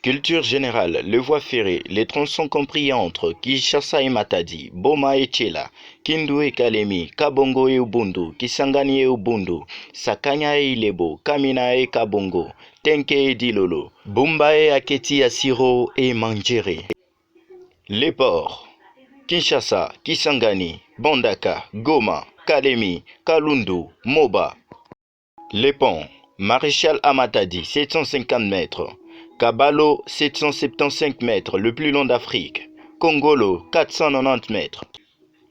Culture générale, les voies ferrées, les tronçons compris entre Kinshasa et Matadi, Boma et Tchela, Kindu et Kalemi, Kabongo et Ubundu, Kisangani et Ubundu, Sakanya et Ilebo, Kamina et Kabongo, Tenke et Dilolo, Bumba et Aketi Asiro et Manjere. Les ports Kinshasa, Kisangani, Bondaka, Goma, Kalemi, Kalundu, Moba. Les ponts Maréchal Amatadi, 750 mètres. Kabalo, 775 mètres, le plus long d'Afrique. Kongolo, 490 mètres.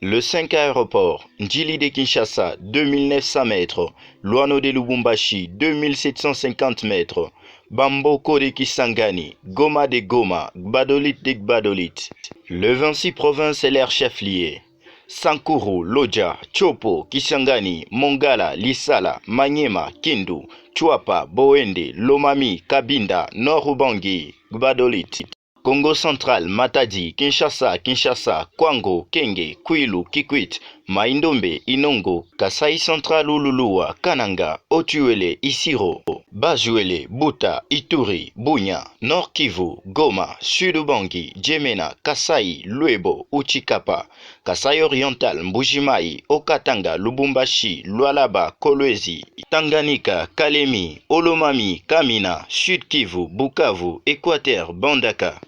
Le 5 aéroport, Njili de Kinshasa, 2900 mètres. Luano de Lubumbashi, 2750 mètres. Bamboko de Kisangani, Goma de Goma, Gbadolit de Gbadolit. Le 26 provinces et leurs chefs-liés. Sankuru, Lodja, Chopo, Kisangani, Mongala, Lisala, Manyema, Kindu, Chuapa, Boende, Lomami, Kabinda, Nord-Ubangi, Gbadolit. Congo central, Matadi, Kinshasa, Kwango, Kenge, Kwilu, Kikwit, Maindombe, Inongo, Kasai central, Ululua, Kananga, Otuele, Isiro, Bajuele, Buta, Ituri, Bunya, Nord Kivu, Goma, Sud Ubangi, Djemena, Kasai, Luebo, Uchikapa, Kasai oriental, Mbujimai, Okatanga, Lubumbashi, Lualaba, Kolwezi, Tanganyika, Kalemi, Olomami, Kamina, Sud Kivu, Bukavu, Équateur, Bandaka.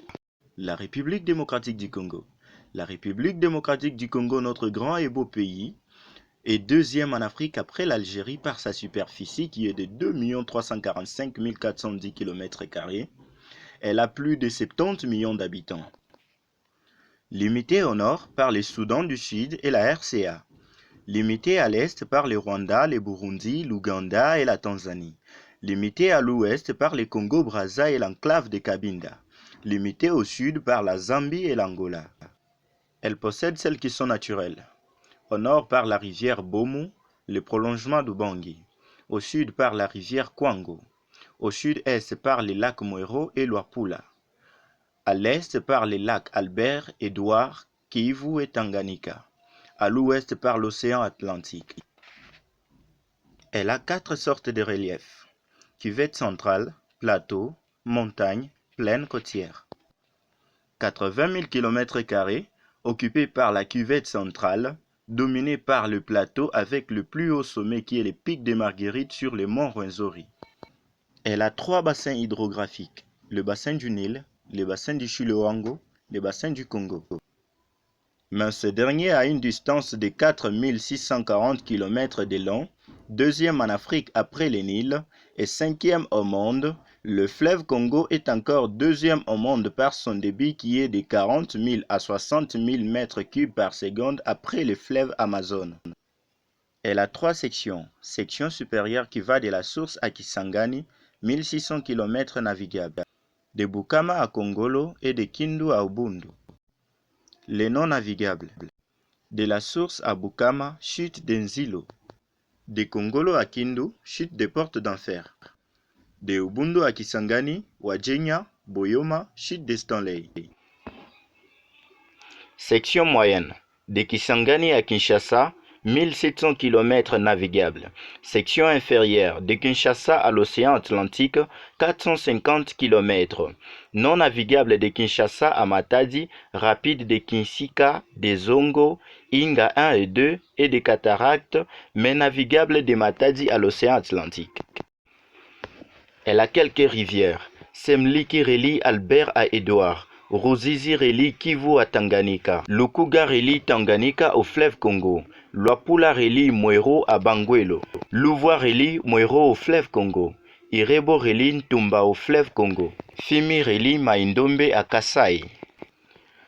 La République démocratique du Congo. La République démocratique du Congo, notre grand et beau pays, est deuxième en Afrique après l'Algérie par sa superficie qui est de 2 345 410 km². Elle a plus de 70 millions d'habitants. Limitée au nord par le Soudan du Sud et la RCA. Limitée à l'est par le Rwanda, le Burundi, l'Ouganda et la Tanzanie. Limitée à l'ouest par le Congo-Brazza et l'enclave de Cabinda. Limitée au sud par la Zambie et l'Angola. Elle possède celles qui sont naturelles. Au nord par la rivière Bomu, le prolongement d'Ubangi. Au sud par la rivière Kwango. Au sud-est par les lacs Mwero et Luapula. À l'est par les lacs Albert, Édouard, Kivu et Tanganyika. À l'ouest par l'océan Atlantique. Elle a 4 sortes de reliefs. Cuvette centrale, plateau, montagne, plaine côtière. 80 000 km² occupés par la cuvette centrale, dominée par le plateau avec le plus haut sommet qui est le pic des Marguerites sur le mont Rwenzori. Elle a 3 bassins hydrographiques, le bassin du Nil, le bassin du Chuluwango, le bassin du Congo. Mais ce dernier a une distance de 4 640 km de long, deuxième en Afrique après le Nil et cinquième au monde. Le fleuve Congo est encore deuxième au monde par son débit qui est de 40 000 à 60 000 m³ par seconde après le fleuve Amazone. Elle a 3 sections. Section supérieure qui va de la source à Kisangani, 1600 km navigables, de Bukama à Kongolo et de Kindu à Ubundu. Les non navigables. De la source à Bukama, chute d'Enzilo. De Kongolo à Kindu, chute des portes d'enfer. De Ubundu à Kisangani, Wajenya, Boyoma, chute de Stanley. Section moyenne. De Kisangani à Kinshasa, 1700 km navigables. Section inférieure. De Kinshasa à l'océan Atlantique, 450 km. Non navigable de Kinshasa à Matadi, rapide de Kinsika, de Zongo, Inga 1 et 2 et des cataractes, mais navigable de Matadi à l'océan Atlantique. Elle a quelques rivières. Semli qui relie Albert à Édouard. Ruzizi relie Kivu à Tanganyika. Lukuga relie Tanganyika au fleuve Congo. Luapula relie Mwero à Bangwelo. Louvois relie Mwero au fleuve Congo. Irebo relie Ntumba au fleuve Congo. Fimi relie Maindombe à Kasai.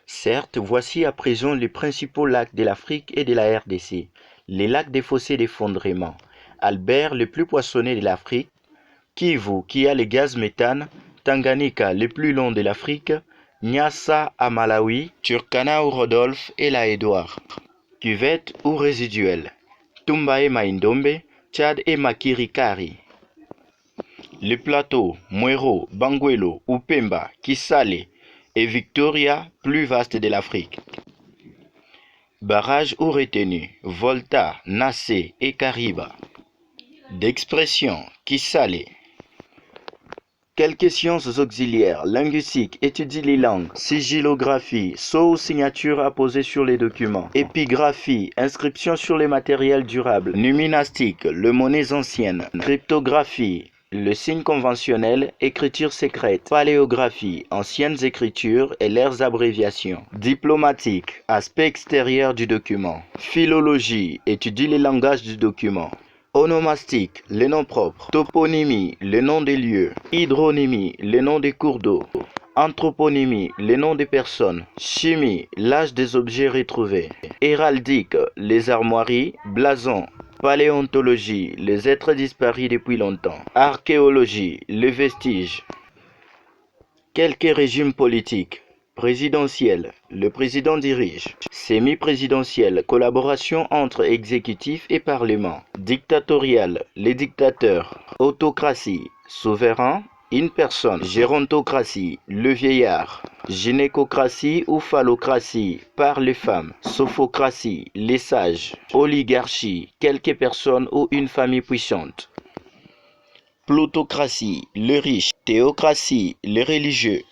Certes, voici à présent les principaux lacs de l'Afrique et de la RDC. Les lacs des fossés d'effondrement. Albert, le plus poissonné de l'Afrique. Kivu, qui a le gaz méthane. Tanganyika, le plus long de l'Afrique. Nyassa à Malawi. Turkana ou Rodolphe et la Édouard. Cuvette ou résiduelle. Tumba et Maindombe. Tchad et Makirikari. Les plateaux, Mwero, Bangwelo, Upemba, Kisale et Victoria, plus vastes de l'Afrique. Barrages ou retenues, Volta, Nassé et Kariba. D'expression, Kisale. Quelques sciences auxiliaires, linguistique, étudie les langues, sigillographie, sceau ou signature apposée sur les documents, épigraphie, inscription sur les matériels durables, numismatique, le monnaies anciennes, cryptographie, le signe conventionnel, écriture secrète, paléographie, anciennes écritures et leurs abréviations, diplomatique, aspect extérieur du document, philologie, étudie les langages du document, onomastique, les noms propres. Toponymie, les noms des lieux. Hydronymie, les noms des cours d'eau. Anthroponymie, les noms des personnes. Chimie, l'âge des objets retrouvés. Héraldique, les armoiries. Blason. Paléontologie, les êtres disparus depuis longtemps. Archéologie, les vestiges. Quelques régimes politiques. Présidentiel, le président dirige. Semi-présidentiel, collaboration entre exécutif et parlement. Dictatorial, les dictateurs. Autocratie, souverain, une personne. Gérontocratie, le vieillard. Gynécocratie ou phallocratie, par les femmes. Sophocratie, les sages. Oligarchie, quelques personnes ou une famille puissante. Plutocratie, le riche. Théocratie, les religieux.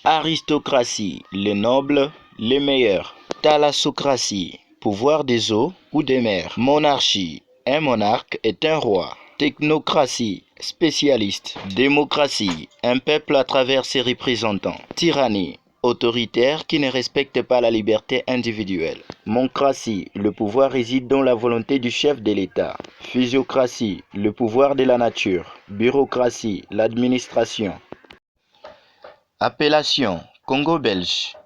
Aristocratie, les nobles, les meilleurs. Thalassocratie, pouvoir des eaux ou des mers. Monarchie, un monarque est un roi. Technocratie, spécialiste. Démocratie, un peuple à travers ses représentants. Tyrannie, autoritaire qui ne respecte pas la liberté individuelle. Moncratie, le pouvoir réside dans la volonté du chef de l'État. Physiocratie, le pouvoir de la nature. Bureaucratie, l'administration. Appellation Congo belge.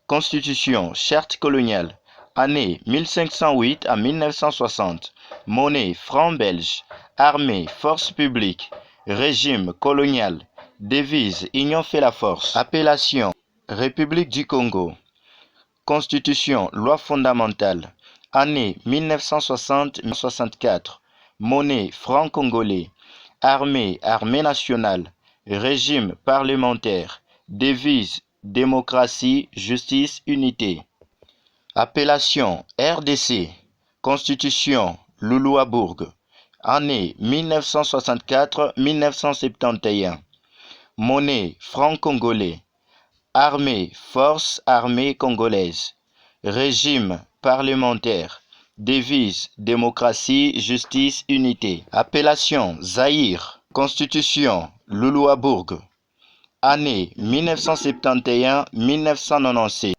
Constitution, charte coloniale. Année 1508 à 1960. Monnaie, franc belge. Armée, force publique. Régime colonial. Devise, union fait la force. Appellation République du Congo. Constitution, loi fondamentale. Année 1960-1964. Monnaie, franc congolais. Armée, armée nationale. Régime parlementaire. Devise, démocratie, justice, unité. Appellation RDC. Constitution, Loulouabourg. Année 1964-1971. Monnaie, franc congolais. Armée, force armée congolaise. Régime parlementaire. Devise, démocratie, justice, unité. Appellation Zaïre. Constitution, Loulouabourg. Année 1971-1997.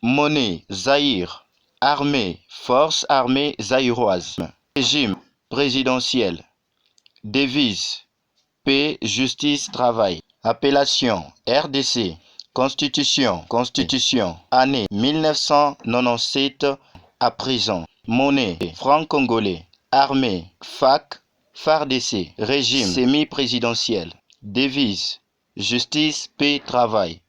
Monnaie, Zaïre. Armée, force armée zaïroise. Régime présidentiel. Devise, paix, justice, travail. Appellation RDC. Constitution. Année 1997 à présent. Monnaie, franc congolais. Armée, FAC, FARDC. Régime semi-présidentiel. Devise, justice, paix, travail.